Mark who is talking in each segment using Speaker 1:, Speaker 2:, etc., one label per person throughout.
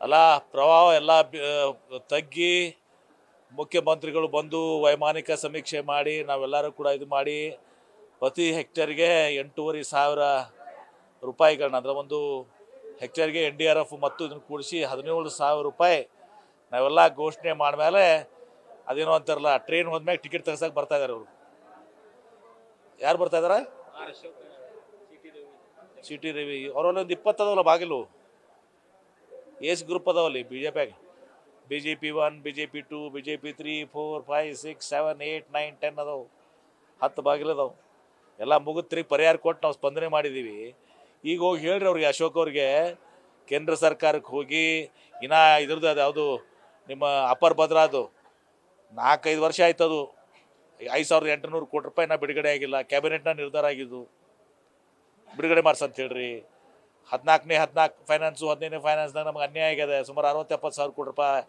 Speaker 1: ಅಲ್ಲ ಪ್ರವಾಹ ಎಲ್ಲ ತಗ್ಗಿ ಮುಖ್ಯಮಂತ್ರಿಗಳು ಬಂದು ವೈಮಾನಿಕ ಸಮೀಕ್ಷೆ ಮಾಡಿ ನಾವೆಲ್ಲರೂ ಕೂಡ ಇದು ಮಾಡಿ ಪ್ರತಿ ಹೆಕ್ಟೇರ್ಗೆ 8,500 ರೂಪಾಯಿಗಳನ್ನ ಅಂದರೆ ಒಂದು ಹೆಕ್ಟೇರ್ಗೆ NDRF ಮತ್ತು ಇದನ್ನು ಕೂಡಿಸಿ 17,000 ರೂಪಾಯಿ ನಾವೆಲ್ಲ ಘೋಷಣೆ ಮಾಡಿದ್ಮೇಲೆ ಅದೇನೋ ಅಂತಾರಲ್ಲ ಟ್ರೈನ್ ಹೋದ್ಮೇಲೆ ಟಿಕೆಟ್ ತೆಗ್ಸಕ್ಕೆ ಬರ್ತಾ ಇದ್ದಾರೆ ಅವರು. ಯಾರು ಬರ್ತಾ ಇದಾರೆ? CT ರವಿ ಅವರಲ್ಲೊಂದು 20 ಅದಾವಲ್ಲ ಬಾಗಿಲು. ಏಸ್ ಗ್ರೂಪ್ ಅದಾವಲ್ಲಿ BJPಯಾಗ. BJP 1, BJP 2, BJP 3, 4, 5, 6, 7, 8, 9, 10 ಅದಾವು. 10 ಬಾಗಿಲು ಅದಾವು. ಎಲ್ಲ ಮುಗಿದ್ರಿ ಪರಿಹಾರ ಕೊಟ್ಟು ನಾವು ಸ್ಪಂದನೆ ಮಾಡಿದ್ದೀವಿ. ಈಗ ಹೋಗಿ ಹೇಳ್ರಿ ಅವ್ರಿಗೆ, ಅಶೋಕ್ ಅವ್ರಿಗೆ, ಕೇಂದ್ರ ಸರ್ಕಾರಕ್ಕೆ ಹೋಗಿ ಇನ್ನ ಇದ್ರದ್ದು ಅದು ಯಾವುದು ನಿಮ್ಮ ಅಪರ್ ಭದ್ರಾದು 4-5 ವರ್ಷ ಆಯ್ತದು. 5,800 ಕೋಟಿ ರೂಪಾಯಿನ ಬಿಡುಗಡೆ ಆಗಿಲ್ಲ. ಕ್ಯಾಬಿನೆಟ್ನ ನಿರ್ಧಾರ ಆಗಿದ್ದು ಬಿಡುಗಡೆ ಮಾಡ್ಸಂತ ಹೇಳ್ರಿ. 14 ಫೈನಾನ್ಸು 15ನೇ ಫೈನಾನ್ಸ್ನಾಗ ನಮ್ಗೆ ಅನ್ಯಾಯ ಆಗಿದೆ. ಸುಮಾರು 60-70 ಸಾವಿರ ಕೋಟಿ ರೂಪಾಯಿ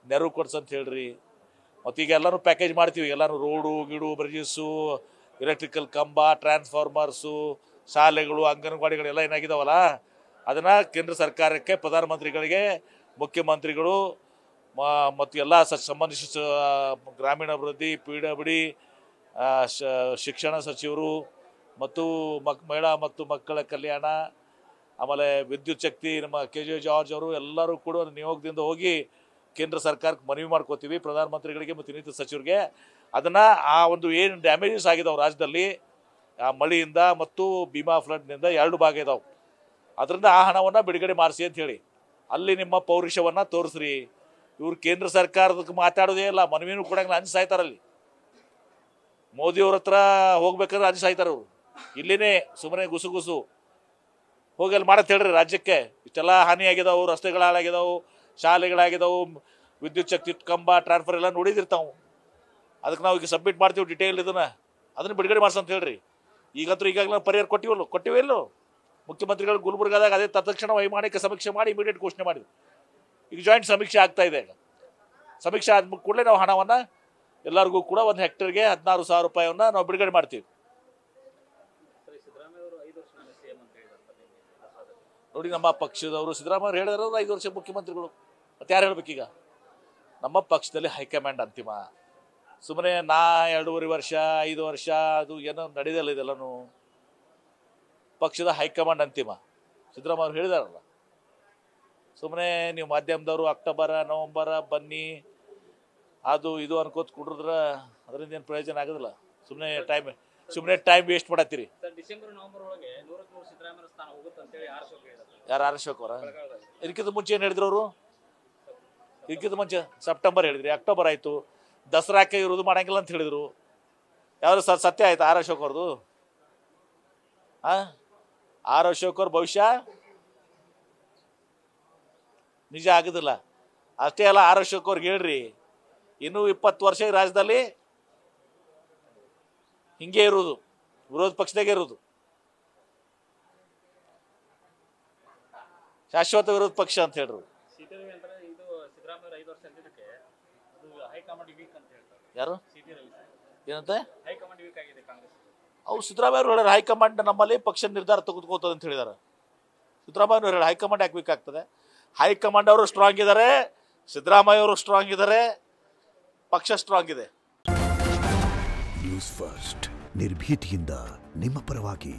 Speaker 1: ನೆರವು ಕೊಡ್ಸಂತ ಹೇಳ್ರಿ. ಮತ್ತು ಈಗ ಎಲ್ಲರೂ ಪ್ಯಾಕೇಜ್ ಮಾಡ್ತೀವಿ. ಎಲ್ಲರೂ ರೋಡು ಗಿಡು ಬ್ರಿಡ್ಜಸ್ಸು, ಎಲೆಕ್ಟ್ರಿಕಲ್ ಕಂಬ, ಟ್ರಾನ್ಸ್ಫಾರ್ಮರ್ಸು, ಶಾಲೆಗಳು, ಅಂಗನವಾಡಿಗಳೆಲ್ಲ ಏನಾಗಿದ್ದಾವಲ್ಲ ಅದನ್ನು ಕೇಂದ್ರ ಸರ್ಕಾರಕ್ಕೆ, ಪ್ರಧಾನಮಂತ್ರಿಗಳಿಗೆ, ಮುಖ್ಯಮಂತ್ರಿಗಳು ಮತ್ತು ಎಲ್ಲ ಸಂಬಂಧಿಸಿದ ಗ್ರಾಮೀಣಾಭಿವೃದ್ಧಿ, PWD, ಶಿಕ್ಷಣ ಸಚಿವರು ಮತ್ತು ಮಹಿಳಾ ಮತ್ತು ಮಕ್ಕಳ ಕಲ್ಯಾಣ, ಆಮೇಲೆ ವಿದ್ಯುತ್ ಶಕ್ತಿ ನಮ್ಮ KJ ಜಾರ್ಜ್ ಅವರು ಎಲ್ಲರೂ ಕೂಡ ನಿಯೋಗದಿಂದ ಹೋಗಿ ಕೇಂದ್ರ ಸರ್ಕಾರಕ್ಕೆ ಮನವಿ ಮಾಡ್ಕೋತೀವಿ, ಪ್ರಧಾನಮಂತ್ರಿಗಳಿಗೆ ಮತ್ತು ಇನ್ನಿತರ ಸಚಿವರಿಗೆ. ಅದನ್ನು ಆ ಒಂದು ಏನು ಡ್ಯಾಮೇಜಸ್ ಆಗಿದಾವೆ ರಾಜ್ಯದಲ್ಲಿ ಆ ಮಳೆಯಿಂದ ಮತ್ತು ಭೀಮಾ ಫ್ಲಡ್ನಿಂದ 2 ಭಾಗ ಇದಾವೆ, ಅದರಿಂದ ಆ ಹಣವನ್ನು ಬಿಡುಗಡೆ ಮಾಡಿಸಿ ಅಂತ ಹೇಳಿ ಅಲ್ಲಿ ನಿಮ್ಮ ಪೌರುಷವನ್ನು ತೋರಿಸ್ರಿ. ಇವ್ರು ಕೇಂದ್ರ ಸರ್ಕಾರದಕ್ಕೆ ಮಾತಾಡೋದೇ ಇಲ್ಲ, ಮನವಿನೂ ಕೊಡಂಗಿಲ್ಲ, ಅಂಜು ಸಾಯ್ತಾರಲ್ಲಿ. ಮೋದಿಯವ್ರ ಹತ್ರ ಹೋಗ್ಬೇಕಾದ್ರೆ ಅಂಜು ಸಾಯ್ತಾರೆ ಅವರು. ಇಲ್ಲಿನೇ ಸುಮ್ಮನೆ ಗುಸು ಹೋಗಿ ಅಲ್ಲಿ ಮಾಡತ್ತೆ ಹೇಳ್ರಿ. ರಾಜ್ಯಕ್ಕೆ ಇಷ್ಟೆಲ್ಲ ಹಾನಿ ಆಗಿದಾವು, ರಸ್ತೆಗಳು ಹಾಳಾಗಿದಾವು, ಶಾಲೆಗಳಾಗಿದಾವು, ವಿದ್ಯುತ್ ಶಕ್ತಿ ಕಂಬ, ಟ್ರಾನ್ಸ್ಫರ್ ಎಲ್ಲ ನೋಡಿದಿರ್ತಾವೆ. ಅದಕ್ಕೆ ನಾವು ಈಗ ಸಬ್ಮಿಟ್ ಮಾಡ್ತೀವಿ ಡಿಟೇಲ್ ಅದನ್ನು ಬಿಡುಗಡೆ ಮಾಡ್ಸಂತ ಹೇಳ್ರಿ. ಈಗಂತೂ ಈಗಾಗಲೇ ಪರಿಹಾರ ಕೊಟ್ಟಿವೇ ಇಲ್ಲೋ. ಮುಖ್ಯಮಂತ್ರಿಗಳು ಗುಲ್ಬರ್ಗಾದಾಗ ಅದೇ ತತ್ಕ್ಷಣ ವೈಮಾನಿಕ ಸಮೀಕ್ಷೆ ಮಾಡಿ ಇಮಿಡಿಯೇಟ್ ಘೋಷಣೆ ಮಾಡಿದ್ರು. ಈಗ ಜಾಯಿಂಟ್ ಸಮೀಕ್ಷೆ ಆಗ್ತಾ ಇದೆ. ಈಗ ಸಮೀಕ್ಷೆ ಆದ ಕೂಡಲೇ ನಾವು ಹಣವನ್ನು ಎಲ್ಲರಿಗೂ ಕೂಡ ಒಂದು ಹೆಕ್ಟರ್ಗೆ 16,000 ರೂಪಾಯಿಯನ್ನು ನಾವು ಬಿಡುಗಡೆ ಮಾಡ್ತೀವಿ. ನೋಡಿ, ನಮ್ಮ ಪಕ್ಷದವರು ಸಿದ್ದರಾಮಯ್ಯ ಹೇಳಿದ್ರು 5 ವರ್ಷ ಮುಖ್ಯಮಂತ್ರಿಗಳು. ಮತ್ತೆ ಯಾರು ಹೇಳ್ಬೇಕೀಗ? ನಮ್ಮ ಪಕ್ಷದಲ್ಲಿ ಹೈಕಮಾಂಡ್ ಅಂತಿಮ. ಸುಮ್ಮನೆ 2.5 ವರ್ಷ 5 ವರ್ಷ ಅದು ಏನೋ ನಡೆಯಲ್ಲ. ಇದೆಲ್ಲನೂ ಪಕ್ಷದ ಹೈಕಮಾಂಡ್ ಅಂತಿಮ. ಸಿದ್ದರಾಮಯ್ಯ ಅವರು ಹೇಳಿದಾರಲ್ಲ, ಸುಮ್ಮನೆ ನೀವು ಮಾಧ್ಯಮದವರು ಅಕ್ಟೋಬರ ನವಂಬರ ಬನ್ನಿ ಅದು ಇದು ಅನ್ಕೋತ ಕುಡಿದ್ರೆ ಅದರಿಂದ ಏನು ಪ್ರಯೋಜನ ಆಗೋದಿಲ್ಲ. ಸುಮ್ಮನೆ ಟೈಮ್ ವೇಸ್ಟ್ ಮಾಡತ್ತೀರಿ. ಯಾರು ಅಶೋಕ್ ಅವರ? ಇದಕ್ಕಿಂತ ಮುಂಚೆ ಏನು ಹೇಳಿದ್ರು ಅವರು? ಇದಕ್ಕಿಂತ ಮುಂಚೆ ಸೆಪ್ಟೆಂಬರ್ ಹೇಳಿದ್ರಿ, ಅಕ್ಟೋಬರ್ ಆಯಿತು, ದಸರಾಕ್ಕೆ ಇರೋದು ಮಾಡಂಗಿಲ್ಲ ಅಂತ ಹೇಳಿದರು. ಯಾವ್ದು ಸತ್ಯ ಆಯ್ತು ಅಶೋಕ್ ಅವ್ರದ್ದು? ಅಶೋಕ್ ಅವ್ರ ಭವಿಷ್ಯ ನಿಜ ಆಗೋದಿಲ್ಲ. ಅಷ್ಟೇ ಅಲ್ಲ, ಅಶೋಕ್ ಅವ್ರಿಗೆ ಹೇಳ್ರಿ, ಇನ್ನೂ 20 ವರ್ಷ ಈ ರಾಜ್ಯದಲ್ಲಿ ಹಿಂಗೆ ಇರೋದು, ವಿರೋಧ ಪಕ್ಷದಾಗೆ ಇರೋದು, ಶಾಶ್ವತ ವಿರೋಧ ಪಕ್ಷ ಅಂತ ಹೇಳ್ರು. ಯಾರು ಏನಂತ ಅವ್ರು ಸಿದ್ದರಾಮಯ್ಯ ಅವರು ಹೇಳ್ಯಾರ, ಹೈಕಮಾಂಡ್ ನಮ್ಮಲ್ಲಿ ಪಕ್ಷ ನಿರ್ಧಾರ ತೆಗೆದುಕೋತದೆ ಅಂತ ಹೇಳಿದಾರೆ. ಸಿದ್ದರಾಮಯ್ಯ ಅವರು ಹೇಳಿ ಹೈಕಮಾಂಡ್ ಯಾಕೆ ಬೇಕಾಗ್ತದೆ? ಹೈಕಮಾಂಡ್ ಅವರು ಸ್ಟ್ರಾಂಗ್ ಇದ್ದಾರೆ, ಸಿದ್ದರಾಮಯ್ಯ ಅವರು ಸ್ಟ್ರಾಂಗ್ ಇದ್ದಾರೆ, ಪಕ್ಷ ಸ್ಟ್ರಾಂಗ್ ಇದೆ.
Speaker 2: ನ್ಯೂಸ್ ಫಸ್ಟ್ ನಿರ್ಭೀತಿಯಿಂದ ನಿಮ್ಮ ಪರವಾಗಿ.